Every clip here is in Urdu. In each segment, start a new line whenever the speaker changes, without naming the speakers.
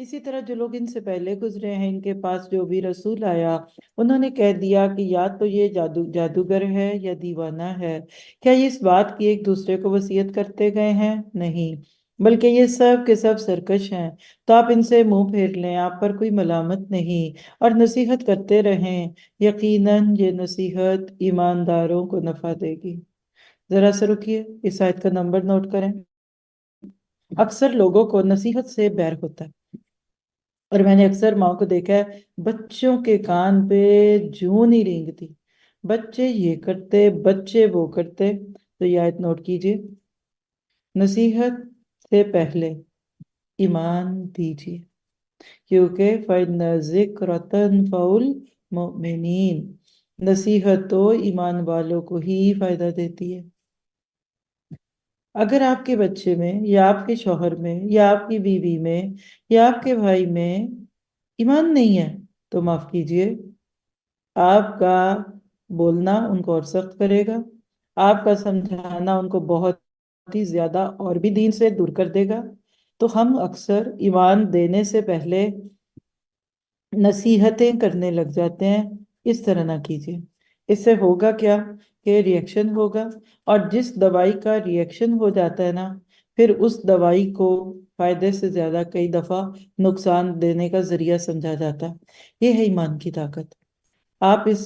اسی طرح جو لوگ ان سے پہلے گزرے ہیں، ان کے پاس جو بھی رسول آیا، انہوں نے کہہ دیا کہ یا تو یہ جادوگر ہے یا دیوانہ ہے۔ کیا یہ اس بات کی ایک دوسرے کو وصیت کرتے گئے ہیں؟ نہیں، بلکہ یہ سب کے سب سرکش ہیں۔ تو آپ ان سے منہ پھیر لیں، آپ پر کوئی ملامت نہیں، اور نصیحت کرتے رہیں۔ یقیناً یہ نصیحت ایمانداروں کو نفع دے گی۔ ذرا سا رکیے، اس آیت کا نمبر نوٹ کریں۔ اکثر لوگوں کو نصیحت سے بیر ہوتا ہے، اور میں نے اکثر ماں کو دیکھا ہے بچوں کے کان پہ جوں نہیں رینگتی، بچے یہ کرتے، بچے وہ کرتے۔ تو یہ آیت نوٹ کیجئے، نصیحت سے پہلے ایمان دیجئے، کیونکہ فَإِنَّ الذِّكْرَ تَنفَعُ الْمُؤْمِنِينَ، نصیحت تو ایمان والوں کو ہی فائدہ دیتی ہے۔ اگر آپ کے بچے میں یا آپ کے شوہر میں یا آپ کی بیوی میں یا آپ کے بھائی میں ایمان نہیں ہے، تو معاف کیجئے، آپ کا بولنا ان کو اور سخت کرے گا، آپ کا سمجھانا ان کو بہت ہی زیادہ اور بھی دین سے دور کر دے گا۔ تو ہم اکثر ایمان دینے سے پہلے نصیحتیں کرنے لگ جاتے ہیں۔ اس طرح نہ کیجیے، اس سے ہوگا کیا کہ ریئیکشن ہوگا، اور جس دوائی کا ریئیکشن ہو جاتا ہے نا، پھر اس دوائی کو فائدے سے زیادہ کئی دفعہ نقصان دینے کا ذریعہ سمجھا جاتا ہے۔ یہ ہے ایمان کی طاقت۔ آپ اس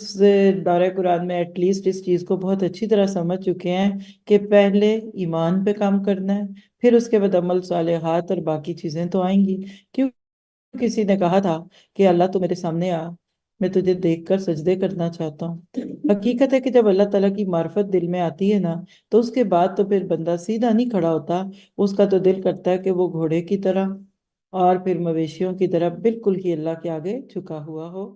دورہ قرآن میں ایٹ لیسٹ اس چیز کو بہت اچھی طرح سمجھ چکے ہیں کہ پہلے ایمان پہ کام کرنا ہے، پھر اس کے بعد عمل صالحات اور باقی چیزیں تو آئیں گی۔ کیوں کسی نے کہا تھا کہ اللہ تو میرے سامنے آ، میں تجھے دیکھ کر سجدے کرنا چاہتا ہوں۔ حقیقت ہے کہ جب اللہ تعالیٰ کی معرفت دل میں آتی ہے نا، تو اس کے بعد تو پھر بندہ سیدھا نہیں کھڑا ہوتا، اس کا تو دل کرتا ہے کہ وہ گھوڑے کی طرح اور پھر مویشیوں کی طرح بالکل ہی اللہ کے آگے جھکا ہوا ہو۔